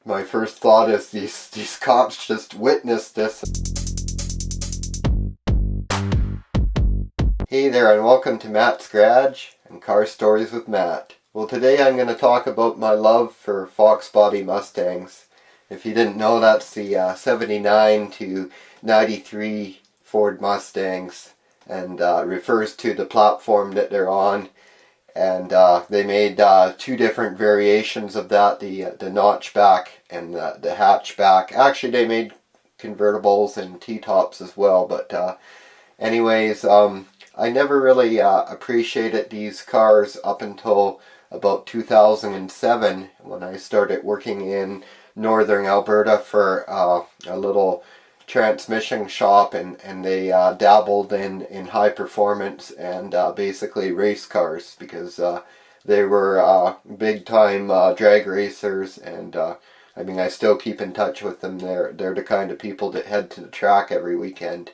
my first thought is these cops just witnessed this. Hey there, and welcome to Matt's Garage and Car Stories with Matt. Well, today I'm going to talk about my love for Fox body Mustangs. If you didn't know, that's the 79 to 93 Ford Mustangs, and refers to the platform that they're on. And they made two different variations of that, the notchback and the hatchback. Actually, they made convertibles and T-tops as well, but anyways, I never really appreciated these cars up until about 2007 when I started working in northern Alberta for a little transmission shop, and they dabbled in high performance and basically race cars, because they were big time drag racers, and I mean, I still keep in touch with them. They're the kind of people that head to the track every weekend,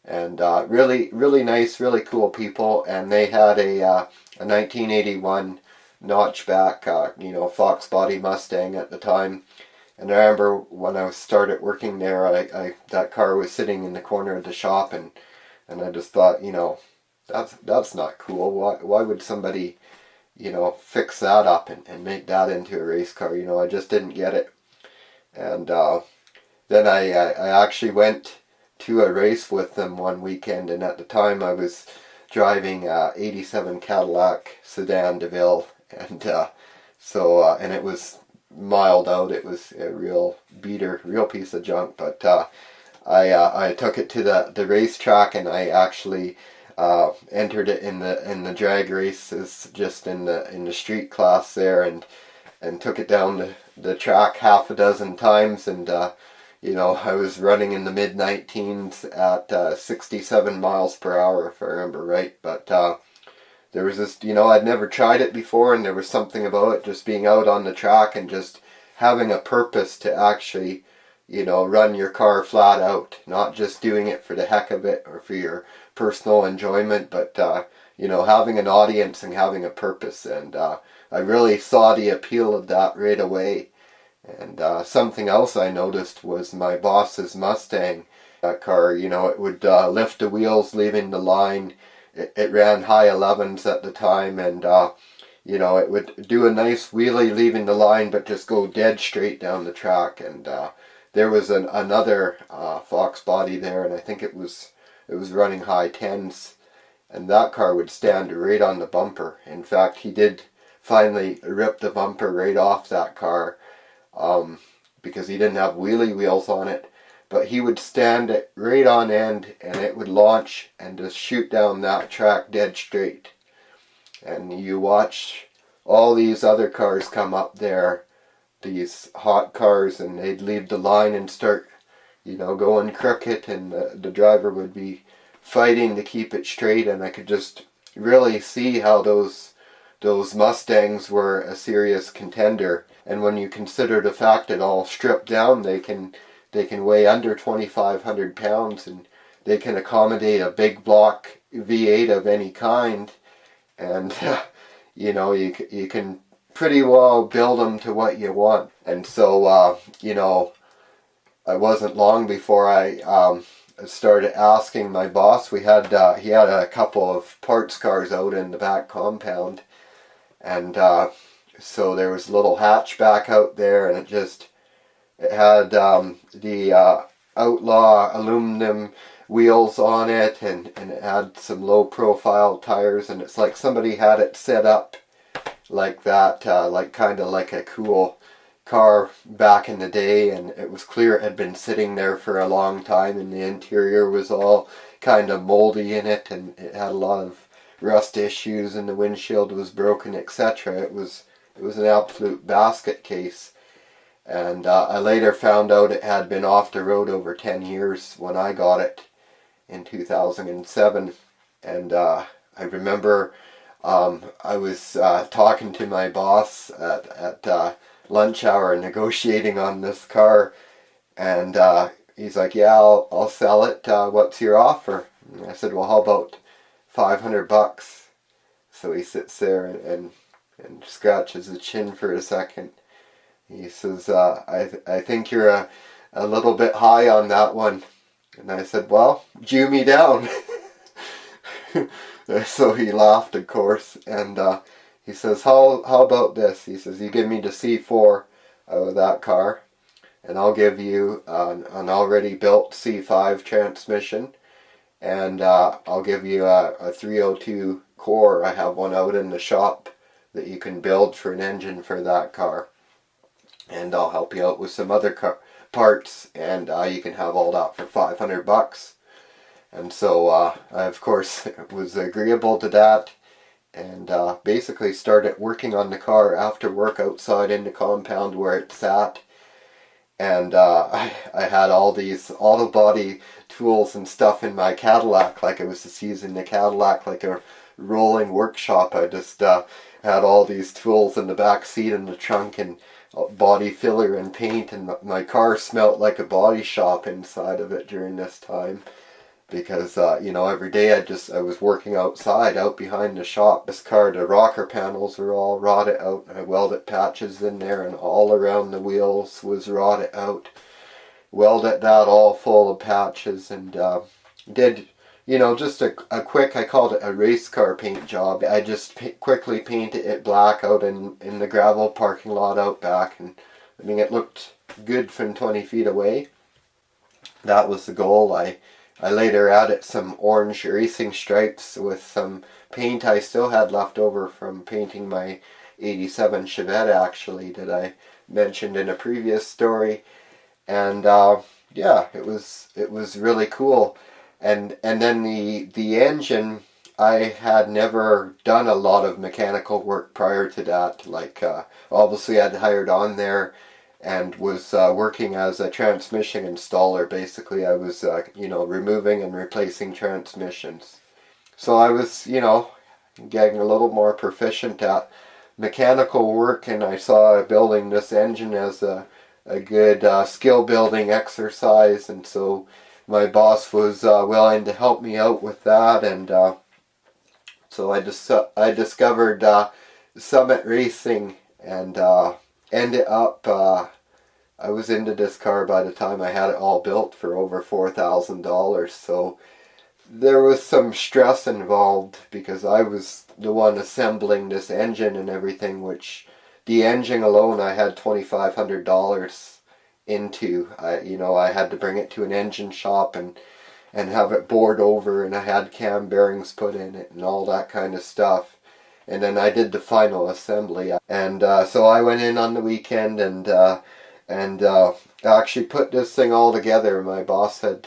and really nice, really cool people. And they had a 1981 notchback Fox body Mustang at the time. And I remember when I started working there, that car was sitting in the corner of the shop, and I just thought, that's not cool. Why would somebody, fix that up and make that into a race car? I just didn't get it. And then I actually went to a race with them one weekend, and at the time I was driving 87 Cadillac Sedan DeVille, and and it was miled out. It was a real beater, real piece of junk. But I took it to the racetrack, and I actually entered it in the drag races, just in the street class there, and took it down the track half a dozen times, and I was running in the mid-19s at 67 miles per hour, if I remember right. But there was this, I'd never tried it before, and there was something about it, just being out on the track and just having a purpose to actually, run your car flat out, not just doing it for the heck of it or for your personal enjoyment, but, having an audience and having a purpose. And I really saw the appeal of that right away. And something else I noticed was my boss's Mustang. That car, it would lift the wheels leaving the line. It ran high 11s at the time, and it would do a nice wheelie leaving the line, but just go dead straight down the track. And there was another Fox body there, and I think it was running high 10s, and that car would stand right on the bumper. In fact, he did finally rip the bumper right off that car, because he didn't have wheelie wheels on it. But he would stand it right on end, and it would launch and just shoot down that track dead straight. And you watch all these other cars come up there, these hot cars, and they'd leave the line and start, going crooked, and the driver would be fighting to keep it straight. And I could just really see how those Mustangs were a serious contender. And when you consider the fact that all stripped down, they can weigh under 2,500 pounds, and they can accommodate a big block V8 of any kind, and you can pretty well build them to what you want. And so it wasn't long before I started asking my boss. He had a couple of parts cars out in the back compound, and so there was a little hatchback out there, and it had the Outlaw aluminum wheels on it, and it had some low profile tires, and it's like somebody had it set up like that, like kind of like a cool car back in the day. And it was clear it had been sitting there for a long time, and the interior was all kind of moldy in it, and it had a lot of rust issues, and the windshield was broken, etc. It was an absolute basket case. And I later found out it had been off the road over 10 years when I got it in 2007. And I remember I was talking to my boss at lunch hour, negotiating on this car, and he's like, "Yeah, I'll sell it. What's your offer?" And I said, "Well, how about $500? So he sits there and scratches his chin for a second. He says, I think you're a little bit high on that one. And I said, well, Jew me down. So he laughed, of course, and he says, how about this? He says, you give me the C4 out of that car, and I'll give you an already built C5 transmission, and I'll give you a 302 core. I have one out in the shop that you can build for an engine for that car, and I'll help you out with some other parts, and you can have all that for $500. And so I, of course, was agreeable to that, and basically started working on the car after work outside in the compound where it sat. And I had all these auto body tools and stuff in my Cadillac, like I was just using the Cadillac like a rolling workshop. I just had all these tools in the back seat and the trunk, and body filler and paint, and my car smelt like a body shop inside of it during this time. Because, you know, every day I was working outside, out behind the shop. This car, the rocker panels were all rotted out. I welded patches in there, and all around the wheels was rotted out. Welded that all full of patches, and did, you know, just a quick, I called it a race car paint job. I just quickly painted it black out in the gravel parking lot out back. And, I mean, it looked good from 20 feet away. That was the goal. I later added some orange racing stripes with some paint I still had left over from painting my 87 Chevette, actually, that I mentioned in a previous story. And yeah, it was really cool. And then the engine, I had never done a lot of mechanical work prior to that. Like obviously I'd hired on there and was working as a transmission installer. Basically, I was, you know, removing and replacing transmissions. So I was, you know, getting a little more proficient at mechanical work, and I saw building this engine as a good skill building exercise, and so my boss was willing to help me out with that, and so I discovered Summit Racing, and ended up, I was into this car by the time I had it all built for over $4,000. So there was some stress involved because I was the one assembling this engine and everything, which the engine alone I had $2,500 into. You know, I had to bring it to an engine shop and have it bored over, and I had cam bearings put in it and all that kind of stuff. And then I did the final assembly, and so I went in on the weekend and actually put this thing all together. My boss had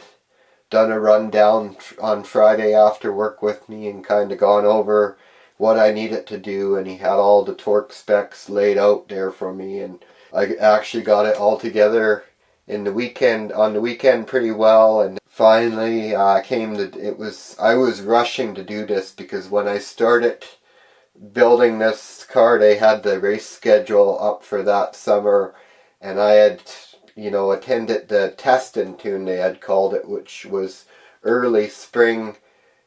done a rundown on Friday after work with me and kind of gone over what I needed to do, and he had all the torque specs laid out there for me, and I actually got it all together on the weekend pretty well. And finally I was rushing to do this because when I started building this car, they had the race schedule up for that summer, and I had, you know, attended the testing tune, they had called it, which was early spring,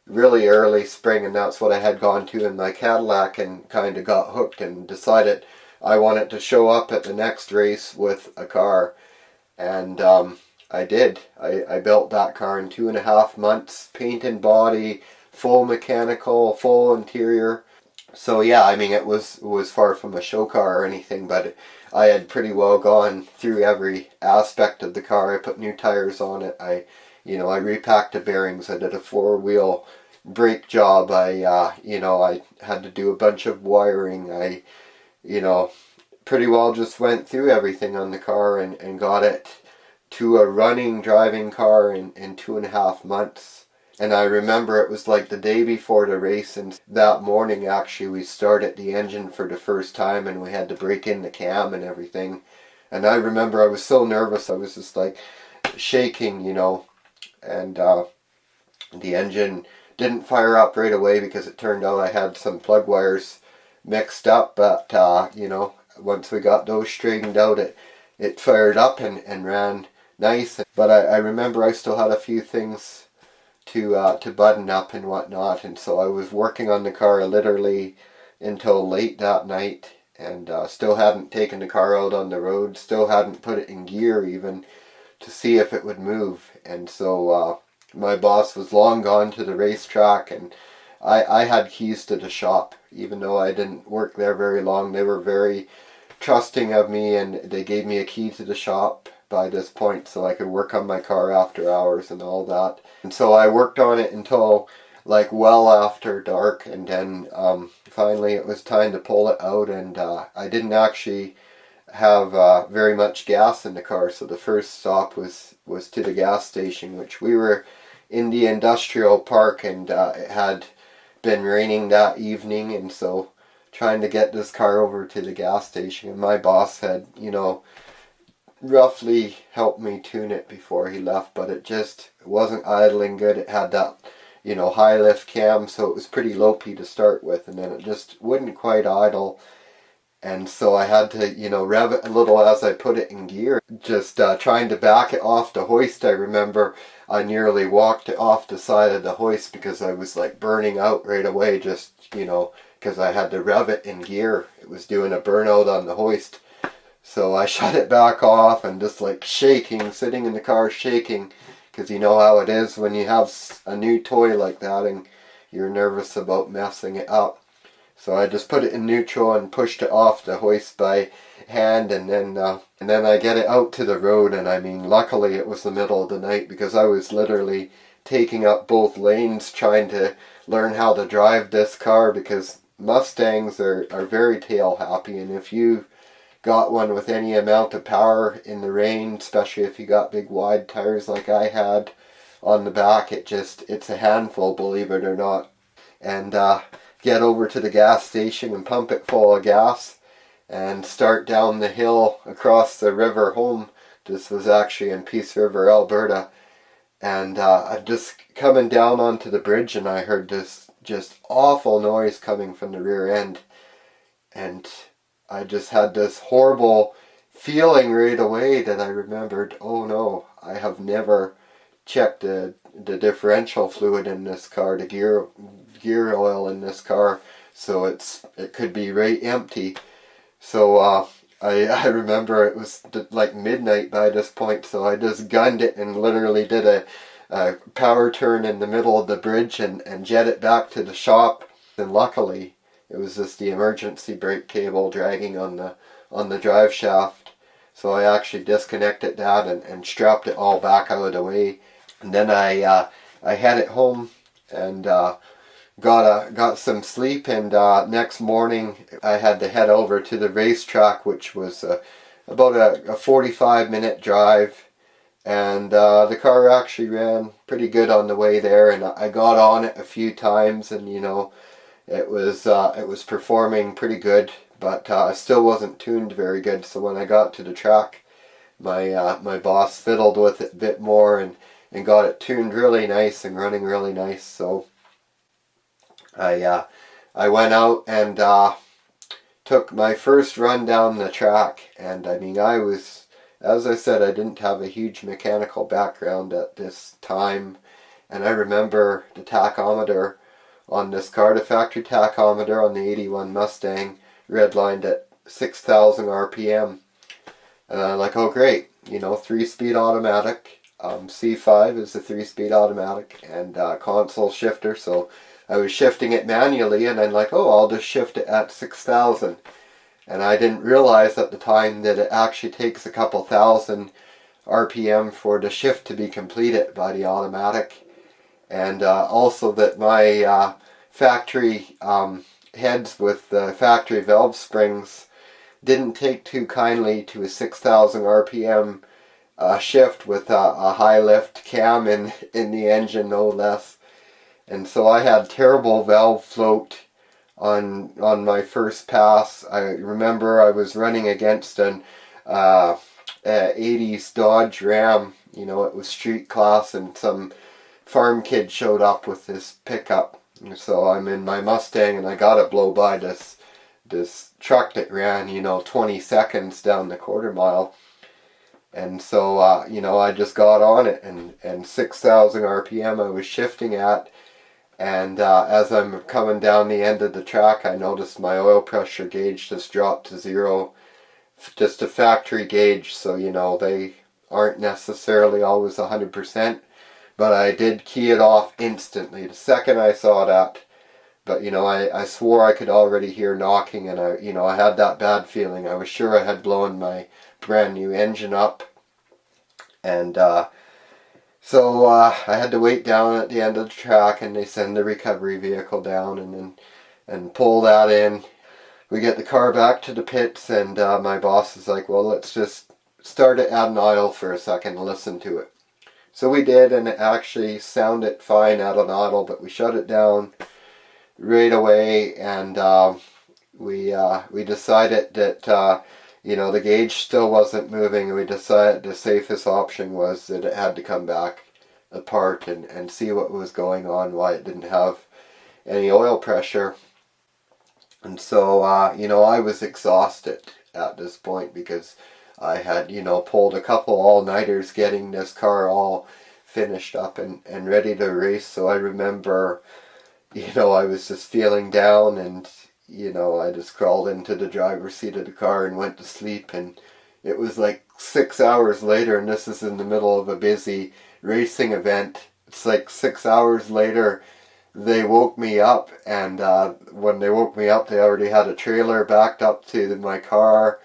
really early spring, and that's what I had gone to in my Cadillac, and kind of got hooked and decided I wanted to show up at the next race with a car. And I did. I built that car in 2.5 months, paint and body, full mechanical, full interior. So yeah, I mean, it was far from a show car or anything, but I had pretty well gone through every aspect of the car. I put new tires on it. I repacked the bearings. I did a 4-wheel brake job. I had to do a bunch of wiring. I, pretty well just went through everything on the car and got it to a running, driving car in 2.5 months. And I remember it was like the day before the race, and that morning actually we started the engine for the first time, and we had to break in the cam and everything. And I remember I was so nervous, I was just like shaking, and the engine didn't fire up right away because it turned out I had some plug wires mixed up, but once we got those straightened out, it fired up and ran nice. But I remember I still had a few things to button up and whatnot, and so I was working on the car literally until late that night, and still hadn't taken the car out on the road, still hadn't put it in gear even to see if it would move. And so my boss was long gone to the racetrack, and I had keys to the shop. Even though I didn't work there very long, they were very trusting of me, and they gave me a key to the shop by this point so I could work on my car after hours and all that. And so I worked on it until like well after dark, and then finally it was time to pull it out, and I didn't actually have very much gas in the car, so the first stop was to the gas station, which we were in the industrial park, and it had been raining that evening, and so trying to get this car over to the gas station, and my boss had, roughly helped me tune it before he left, but it wasn't idling good. It had that, high lift cam, so it was pretty lopey to start with, and then it just wouldn't quite idle. And so I had to, rev it a little as I put it in gear. Just trying to back it off the hoist. I remember I nearly walked it off the side of the hoist because I was like burning out right away, just, because I had to rev it in gear. It was doing a burnout on the hoist. So I shut it back off and just like shaking, sitting in the car shaking, because you know how it is when you have a new toy like that and you're nervous about messing it up. So I just put it in neutral and pushed it off the hoist by hand, and then I get it out to the road. And I mean, luckily it was the middle of the night, because I was literally taking up both lanes trying to learn how to drive this car, because Mustangs are very tail happy, and if you got one with any amount of power in the rain, especially if you got big wide tires like I had on the back, it's a handful, believe it or not. And get over to the gas station and pump it full of gas and start down the hill across the river home. This was actually in Peace River, Alberta. And I'm just coming down onto the bridge, and I heard this just awful noise coming from the rear end. And I just had this horrible feeling right away that I remembered, oh no, I have never checked the differential fluid in this car, the gear oil in this car, so it could be right empty. So I remember it was like midnight by this point, so I just gunned it and literally did a power turn in the middle of the bridge and jet it back to the shop. And luckily it was just the emergency brake cable dragging on the drive shaft, so I actually disconnected that and strapped it all back out of the way. And then I headed home and got some sleep, and next morning I had to head over to the racetrack, which was about a 45-minute drive, and the car actually ran pretty good on the way there, and I got on it a few times, and it was performing pretty good, but I still wasn't tuned very good. So when I got to the track, my boss fiddled with it a bit more and got it tuned really nice and running really nice. So I went out and took my first run down the track, and I mean, as I said, I didn't have a huge mechanical background at this time, and I remember the tachometer on this car, the factory tachometer on the 81 Mustang, redlined at 6,000 RPM, and I'm like, oh great, 3-speed automatic. C5 is the 3-speed automatic, and console shifter, so I was shifting it manually, and I'm like, oh, I'll just shift it at 6,000. And I didn't realize at the time that it actually takes a couple thousand RPM for the shift to be completed by the automatic. And also that my factory heads with the factory valve springs didn't take too kindly to a 6,000 RPM shift with a high lift cam in the engine, no less. And so I had terrible valve float on my first pass. I remember I was running against an 80s Dodge Ram. It was street class, and some farm kid showed up with this pickup. So I'm in my Mustang, and I got it blow by this truck that ran 20 seconds down the quarter mile. And so I just got on it, and 6,000 RPM I was shifting at. And as I'm coming down the end of the track, I noticed my oil pressure gauge just dropped to 0. Just a factory gauge, so you know, they aren't necessarily always 100%. But I did key it off instantly, the second I saw that. But you know, I swore I could already hear knocking, and I had that bad feeling. I was sure I had blown my brand new engine up. And so I had to wait down at the end of the track, and they send the recovery vehicle down and pull that in. We get the car back to the pits, and my boss is like, well, let's just start it at an idle for a second and listen to it. So we did, and it actually sounded fine at an idle, but we shut it down right away, and we decided that the gauge still wasn't moving, and we decided the safest option was that it had to come back apart and see what was going on, why it didn't have any oil pressure. And so, I was exhausted at this point because I had, pulled a couple all-nighters getting this car all finished up and ready to race. So I remember, I was just feeling down, and, I just crawled into the driver's seat of the car and went to sleep. And it was like 6 hours later, and this is in the middle of a busy racing event. It's like 6 hours later, they woke me up, and when they woke me up, they already had a trailer backed up to my car,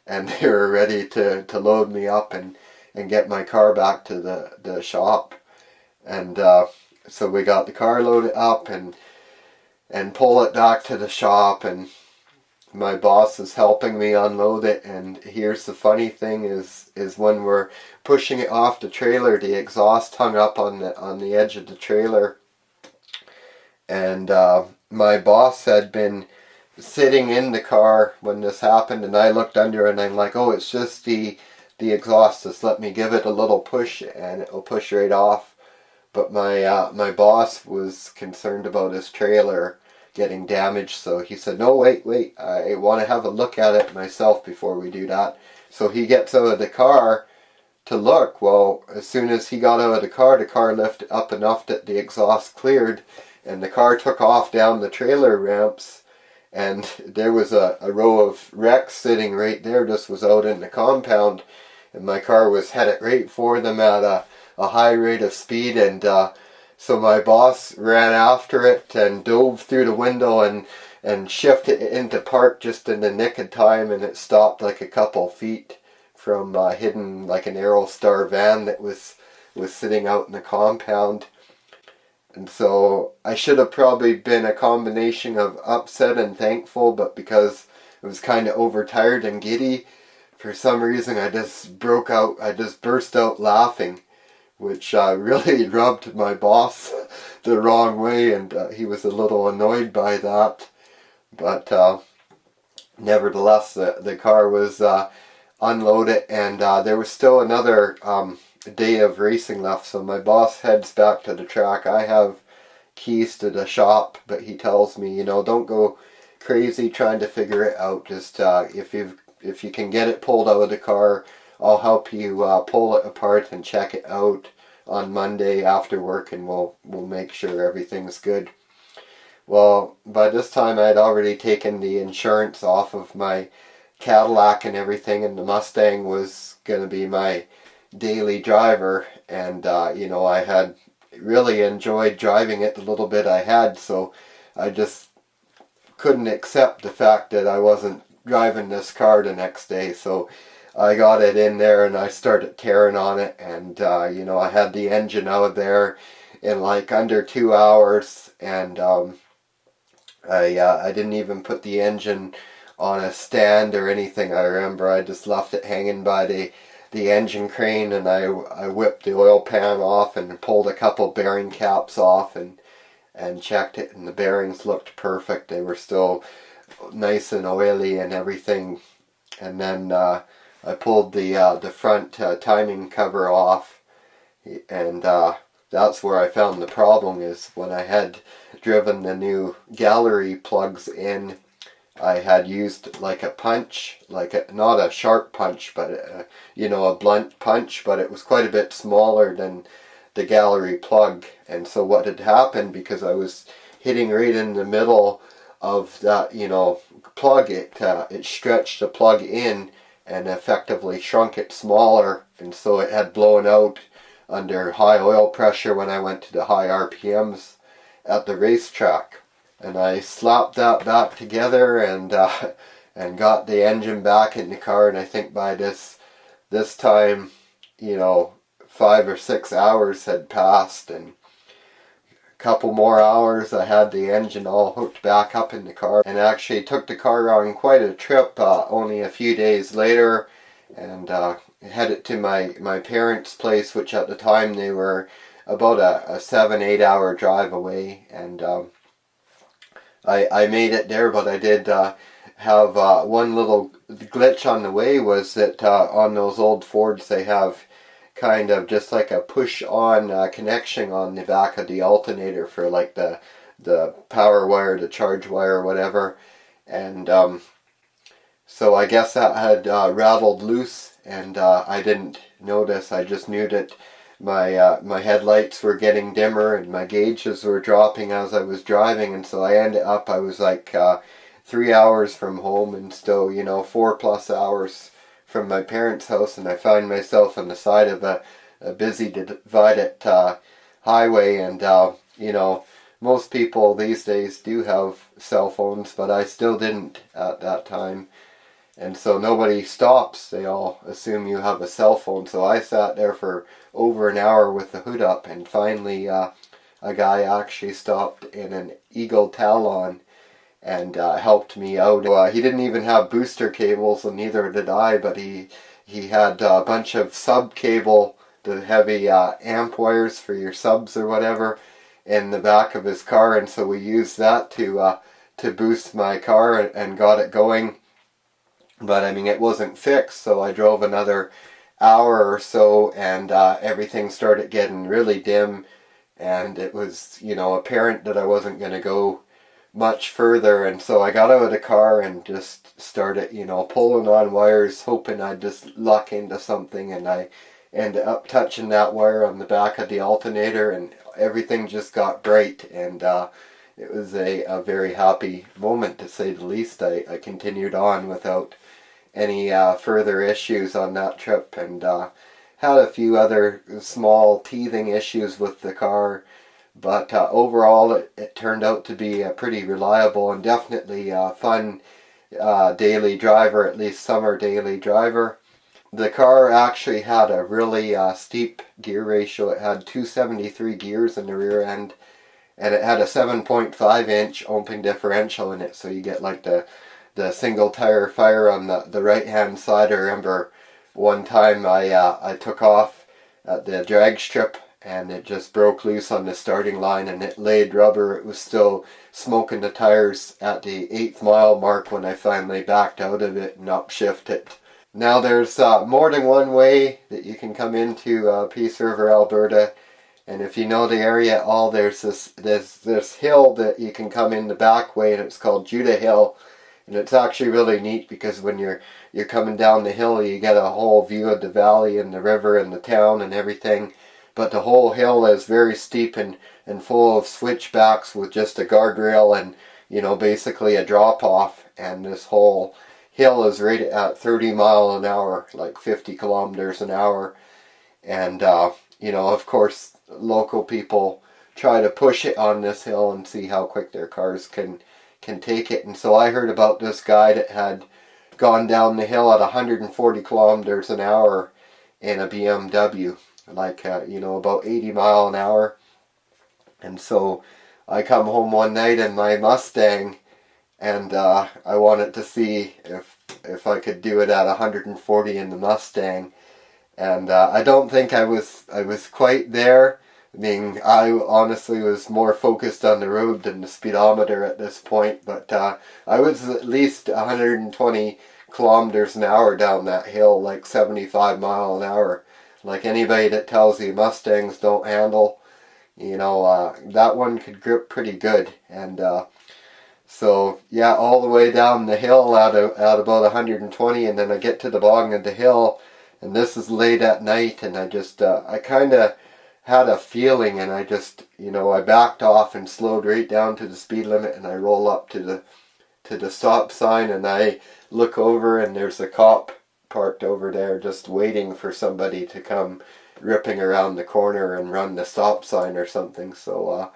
and they were ready to load me up and get my car back to the shop. And so we got the car loaded up and pull it back to the shop, and my boss is helping me unload it. And here's the funny thing is when we're pushing it off the trailer, the exhaust hung up on the edge of the trailer. And my boss had been sitting in the car when this happened, and I looked under, and I'm like, oh, it's just the exhaust. Just let me give it a little push, and it'll push right off. But my boss was concerned about his trailer getting damaged, so he said, no, wait, I want to have a look at it myself before we do that. So he gets out of the car to look. Well, as soon as he got out of the car lifted up enough that the exhaust cleared, and the car took off down the trailer ramps, and there was a row of wrecks sitting right there. This was out in the compound, and my car was headed right for them at a high rate of speed. And so my boss ran after it and dove through the window and shifted it into park just in the nick of time, and it stopped like a couple feet from hitting like an Aerostar van that was sitting out in the compound. And so I should have probably been a combination of upset and thankful, but because I was kind of overtired and giddy, for some reason I just burst out laughing, which really rubbed my boss the wrong way, and he was a little annoyed by that. But nevertheless, the car was unloaded, and there was still another day of racing left, so my boss heads back to the track. I have keys to the shop, but he tells me, don't go crazy trying to figure it out. Just if you can get it pulled out of the car, I'll help you pull it apart and check it out on Monday after work, and we'll make sure everything's good. Well, by this time I had already taken the insurance off of my Cadillac and everything, and the Mustang was going to be my daily driver, and I had really enjoyed driving it the little bit I had, so I just couldn't accept the fact that I wasn't driving this car the next day. So I got it in there and I started tearing on it, and I had the engine out of there in like under 2 hours, and I didn't even put the engine on a stand or anything. I remember I just left it hanging by the engine crane, and I whipped the oil pan off and pulled a couple bearing caps off and checked it, and the bearings looked perfect. They were still nice and oily and everything. And then I pulled the front timing cover off, and that's where I found the problem, is when I had driven the new gallery plugs in, I had used like a punch, not a sharp punch, but a blunt punch, but it was quite a bit smaller than the gallery plug. And so what had happened, because I was hitting right in the middle of that, plug, it stretched the plug in and effectively shrunk it smaller, and so it had blown out under high oil pressure when I went to the high RPMs at the racetrack. And I slapped that back together and got the engine back in the car, and I think by this time, 5 or 6 hours had passed, and a couple more hours I had the engine all hooked back up in the car, and actually took the car on quite a trip only a few days later, and headed to my parents' place, which at the time they were about a 7-8 hour drive away. And I made it there, but I did have one little glitch on the way, was that on those old Fords they have kind of just like a push-on connection on the back of the alternator for like the power wire, the charge wire, whatever. And so I guess that had rattled loose, and I didn't notice. I just knew that my headlights were getting dimmer and my gauges were dropping as I was driving, and so I was like 3 hours from home, and still 4+ hours from my parents' house, and I found myself on the side of a busy divided highway. And most people these days do have cell phones, but I still didn't at that time. And so nobody stops. They all assume you have a cell phone. So I sat there for over an hour with the hood up, and finally a guy actually stopped in an Eagle Talon and helped me out. He didn't even have booster cables, and neither did I, but he had a bunch of sub cable, the heavy amp wires for your subs or whatever, in the back of his car, and so we used that to boost my car and got it going. But I mean, it wasn't fixed, so I drove another hour or so, and everything started getting really dim, and it was apparent that I wasn't going to go much further. And so I got out of the car and just started pulling on wires, hoping I'd just luck into something, and I ended up touching that wire on the back of the alternator, and everything just got bright, and it was a very happy moment, to say the least. I continued on without any further issues on that trip, and had a few other small teething issues with the car. But overall, it turned out to be a pretty reliable and definitely fun daily driver, at least summer daily driver. The car actually had a really steep gear ratio. It had 273 gears in the rear end, and it had a 7.5-inch open differential in it, so you get like the single tire fire on the right hand side. I remember one time I took off at the drag strip, and it just broke loose on the starting line, and it laid rubber. It was still smoking the tires at the 8th mile mark when I finally backed out of it and upshifted. Now there's more than one way that you can come into Peace River, Alberta, and if you know the area at all, there's this hill that you can come in the back way, and it's called Judah Hill, and it's actually really neat because when you're coming down the hill, you get a whole view of the valley and the river and the town and everything. But the whole hill is very steep and full of switchbacks with just a guardrail and, basically a drop-off. And this whole hill is rated at 30 miles an hour, like 50 kilometers an hour. And, of course, local people try to push it on this hill and see how quick their cars can take it. And so I heard about this guy that had gone down the hill at 140 kilometers an hour in a BMW. Like, about 80 miles an hour. And so I come home one night in my Mustang, and I wanted to see if I could do it at 140 in the Mustang. And I don't think I was quite there. I mean, I honestly was more focused on the road than the speedometer at this point, but I was at least 120 kilometers an hour down that hill, like 75 miles an hour. Like anybody that tells you Mustangs don't handle, that one could grip pretty good. And so, yeah, all the way down the hill at about 120, and then I get to the bottom of the hill, and this is late at night, and I kind of had a feeling, and I just, I backed off and slowed right down to the speed limit, and I roll up to the stop sign, and I look over, and there's a cop parked over there just waiting for somebody to come ripping around the corner and run the stop sign or something. So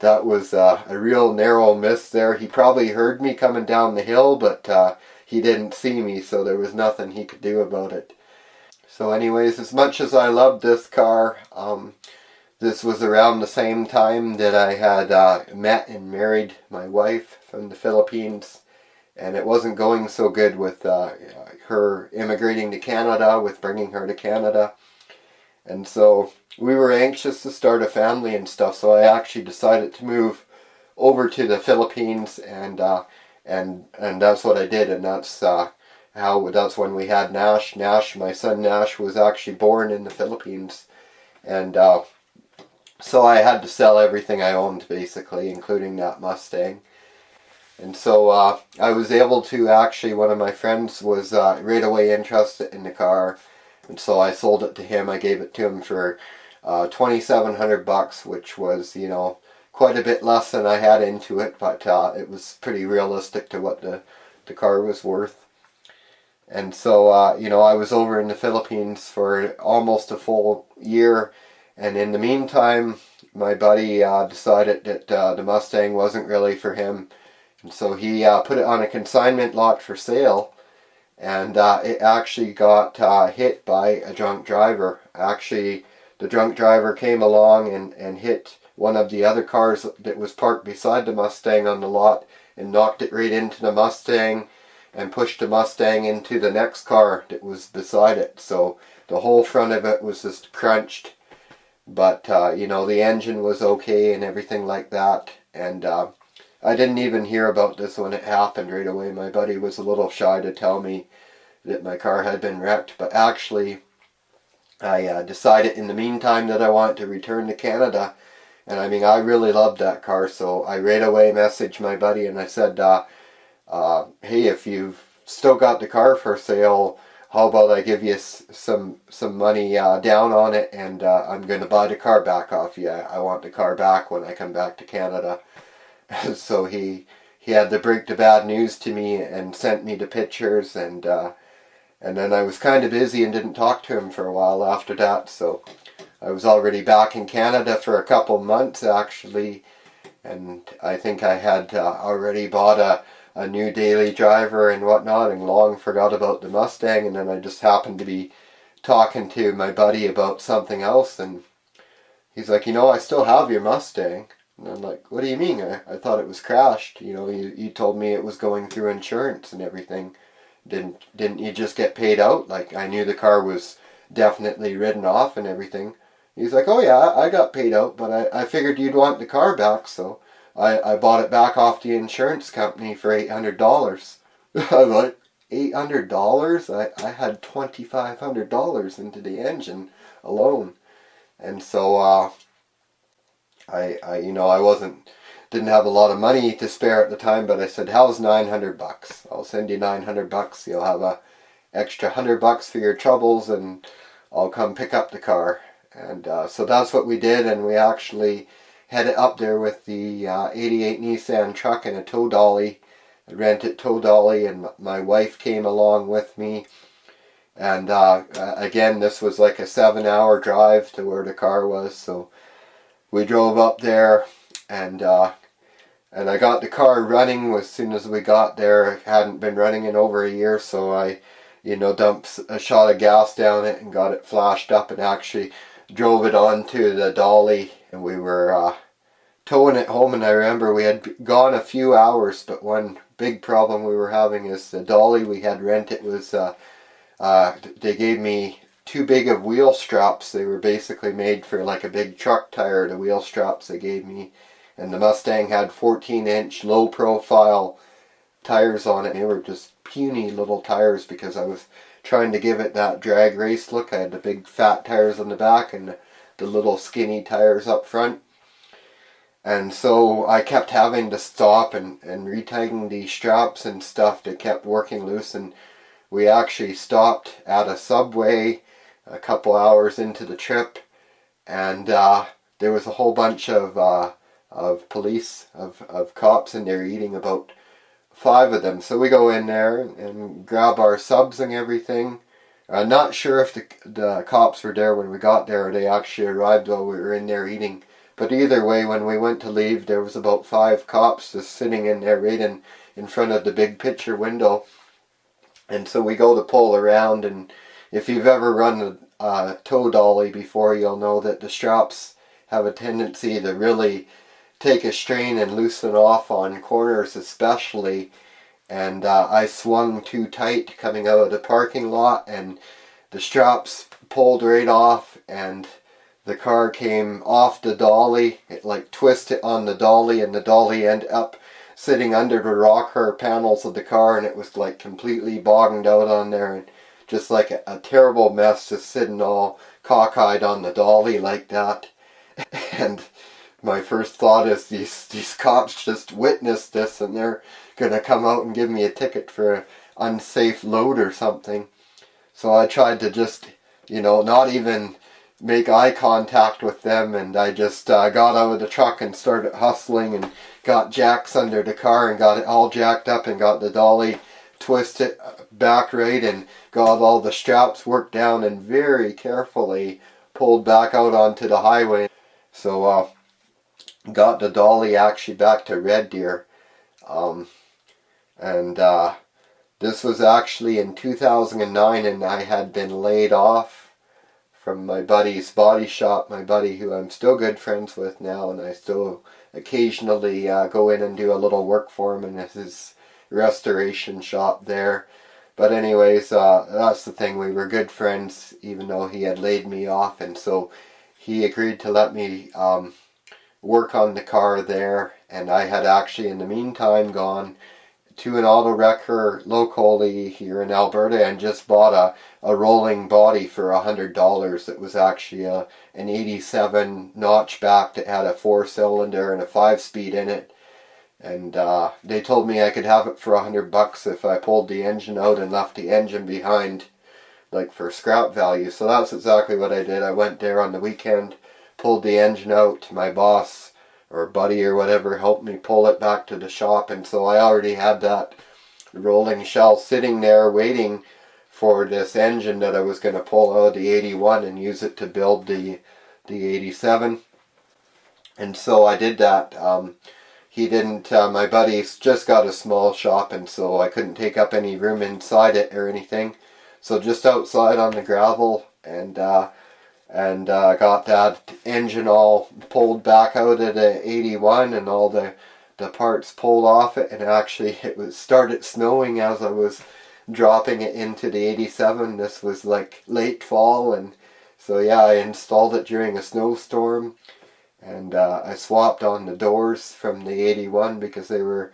that was a real narrow miss there. He probably heard me coming down the hill, but he didn't see me, so there was nothing he could do about it. So anyways, as much as I loved this car, this was around the same time that I had met and married my wife from the Philippines, and it wasn't going so good with her immigrating to Canada, with bringing her to Canada. And so we were anxious to start a family and stuff, so I actually decided to move over to the Philippines, and that's what I did, and that's when we had Nash. My son Nash, was actually born in the Philippines, and so I had to sell everything I owned, basically, including that Mustang. And so I was able to actually, one of my friends was right away interested in the car, and so I sold it to him. I gave it to him for $2,700, which was, quite a bit less than I had into it, but it was pretty realistic to what the car was worth. And so, I was over in the Philippines for almost a full year, and in the meantime, my buddy decided that the Mustang wasn't really for him, and so he put it on a consignment lot for sale, and it actually got hit by a drunk driver. Actually, the drunk driver came along and hit one of the other cars that was parked beside the Mustang on the lot, and knocked it right into the Mustang, and pushed the Mustang into the next car that was beside it. So the whole front of it was just crunched. But, the engine was okay and everything like that. And I didn't even hear about this when it happened right away. My buddy was a little shy to tell me that my car had been wrecked. But actually, I decided in the meantime that I wanted to return to Canada. And I really loved that car. So I right away messaged my buddy and I said, hey, if you've still got the car for sale, how about I give you some money down on it, and I'm going to buy the car back off you. I want the car back when I come back to Canada. So he had to break the bad news to me and sent me the pictures, and then I was kind of busy and didn't talk to him for a while after that. So I was already back in Canada for a couple months actually, and I think I had already bought a new daily driver and whatnot, and long forgot about the Mustang. And then I just happened to be talking to my buddy about something else, and he's like, I still have your Mustang. And I'm like, what do you mean? I thought it was crashed. You told me it was going through insurance and everything. Didn't you just get paid out? Like, I knew the car was definitely written off and everything. He's like, oh yeah, I got paid out, but I figured you'd want the car back, so I bought it back off the insurance company for $800. I was like, $800? I had $2,500 into the engine alone. And so didn't have a lot of money to spare at the time, but I said, how's $900? I'll send you $900. You'll have a extra $100 for your troubles, and I'll come pick up the car. And so that's what we did, and we actually headed up there with the 88 Nissan truck and a tow dolly, a rented tow dolly, and my wife came along with me. And again, this was like a 7-hour drive to where the car was, so we drove up there, and I got the car running as soon as we got there. It hadn't been running in over a year, so I dumped a shot of gas down it and got it flashed up, and actually drove it onto the dolly, and we were towing it home. And I remember we had gone a few hours, but one big problem we were having is the dolly we had rented was they gave me too big of wheel straps. They were basically made for like a big truck tire, the wheel straps they gave me, and the Mustang had 14-inch low profile tires on it. They were just puny little tires because I was trying to give it that drag race look. I had the big fat tires on the back and the little skinny tires up front. And so I kept having to stop and retighten the straps and stuff. They kept working loose, and we actually stopped at a Subway a couple hours into the trip, and there was a whole bunch of police, of cops in there eating, about 5 of them. So we go in there and grab our subs and everything. I'm not sure if the cops were there when we got there, or they actually arrived while we were in there eating. But either way, when we went to leave, there was about 5 cops just sitting in there right in front of the big picture window. And so we go to pull around, and if you've ever run a tow dolly before, you'll know that the straps have a tendency to really take a strain and loosen off on corners especially. And I swung too tight coming out of the parking lot, and the straps pulled right off, and the car came off the dolly. It like twisted on the dolly, and the dolly ended up sitting under the rocker panels of the car, and it was like completely bogged out on there, and just like a terrible mess, just sitting all cockeyed on the dolly like that. And my first thought is these cops just witnessed this, and they're gonna come out and give me a ticket for an unsafe load or something. So I tried to just, not even make eye contact with them, and I just got out of the truck and started hustling and got jacks under the car and got it all jacked up and got the dolly twisted back right and got all the straps worked down and very carefully pulled back out onto the highway. So got the dolly actually back to Red Deer. And this was actually in 2009, and I had been laid off from my buddy's body shop, my buddy who I'm still good friends with now, and I still occasionally go in and do a little work for him in his restoration shop there. But anyways, that's the thing, we were good friends even though he had laid me off, and so he agreed to let me work on the car there, and I had actually in the meantime gone to an auto wrecker locally here in Alberta and just bought a rolling body for $100. It was actually an 87 notchback that had a 4-cylinder and a 5-speed in it, and they told me I could have it for $100 if I pulled the engine out and left the engine behind, like for scrap value. So that's exactly what I did. I went there on the weekend, pulled the engine out. My boss or buddy or whatever helped me pull it back to the shop, and so I already had that rolling shell sitting there waiting for this engine that I was going to pull out of the 81 and use it to build the 87. And so I did that. He didn't, my buddy's just got a small shop, and so I couldn't take up any room inside it or anything. So just outside on the gravel, and got that engine all pulled back out of the 81 and all the parts pulled off it, and actually it started snowing as I was dropping it into the 87. This was like late fall, and so yeah, I installed it during a snowstorm, and I swapped on the doors from the 81 because they were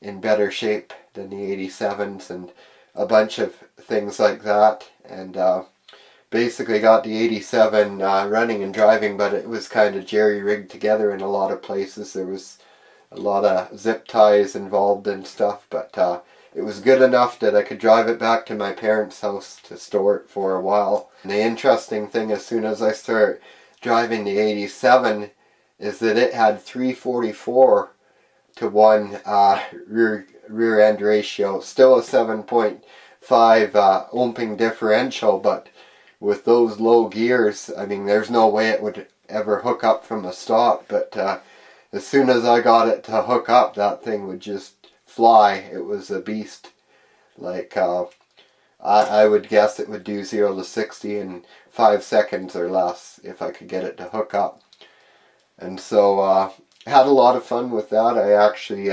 in better shape than the 87s, and a bunch of things like that, and basically got the 87 running and driving, but it was kind of jerry-rigged together in a lot of places. There was a lot of zip ties involved and stuff, but it was good enough that I could drive it back to my parents' house to store it for a while. And the interesting thing, as soon as I started driving the 87, is that it had 344 to 1 rear end ratio. Still a 7.5 omping differential, but with those low gears, I mean, there's no way it would ever hook up from the stock, but as soon as I got it to hook up, that thing would just fly. It was a beast. Like, I would guess it would do 0 to 60 in 5 seconds or less if I could get it to hook up. And so, had a lot of fun with that. I actually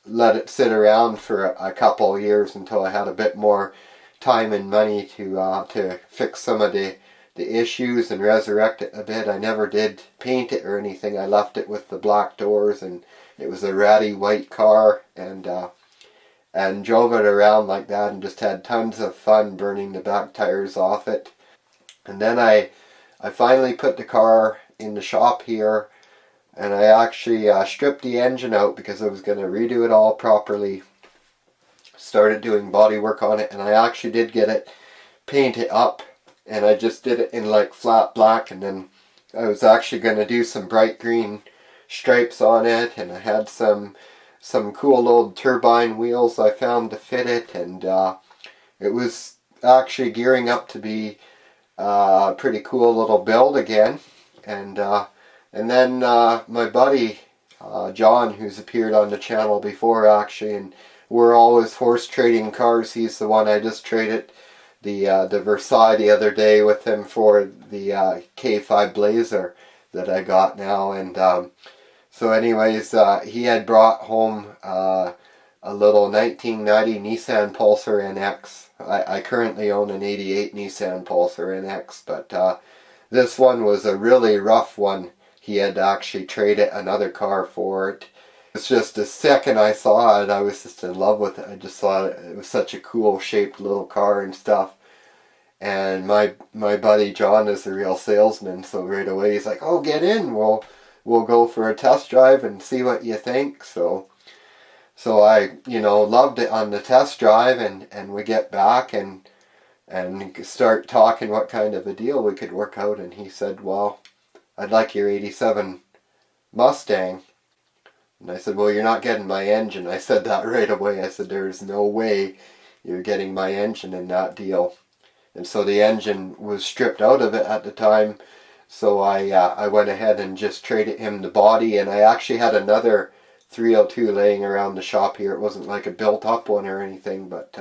let it sit around for a couple years until I had a bit more time and money to fix some of the issues and resurrect it a bit. I never did paint it or anything. I left it with the black doors, and it was a ratty white car, and drove it around like that and just had tons of fun burning the back tires off it. And then I finally put the car in the shop here, and I actually stripped the engine out because I was going to redo it all properly. Started doing body work on it, and I actually did get it painted up, and I just did it in like flat black and then I was actually going to do some bright green stripes on it, and I had some cool old turbine wheels I found to fit it, and it was actually gearing up to be a pretty cool little build again. And then my buddy John, who's appeared on the channel before actually, and we're always horse trading cars. He's the one I just traded the Versailles the other day with him for the K5 Blazer that I got now. And so anyways, he had brought home a little 1990 Nissan Pulsar NX. I currently own an 88 Nissan Pulsar NX, but this one was a really rough one. He had actually traded another car for it. It's just the second I saw it, I was just in love with it. I just thought it was such a cool shaped little car and stuff. And my buddy John is the real salesman, so right away he's like, "Oh, get in. We'll go for a test drive and see what you think." So I, loved it on the test drive, and we get back and start talking what kind of a deal we could work out. And he said, "Well, I'd like your 87 Mustang." And I said, "Well, you're not getting my engine." I said that right away. I said, "There's no way you're getting my engine in that deal." And so the engine was stripped out of it at the time. So I went ahead and just traded him the body. And I actually had another 302 laying around the shop here. It wasn't like a built up one or anything, but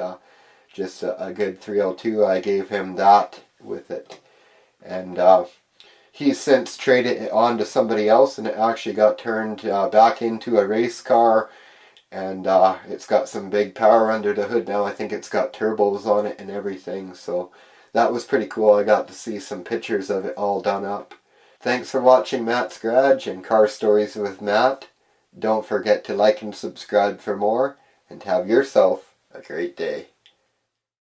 just a good 302. I gave him that with it. And he's since traded it on to somebody else, and it actually got turned back into a race car, and it's got some big power under the hood now. I think it's got turbos on it and everything, so that was pretty cool. I got to see some pictures of it all done up. Thanks for watching Matt's Garage and Car Stories with Matt. Don't forget to like and subscribe for more, and have yourself a great day.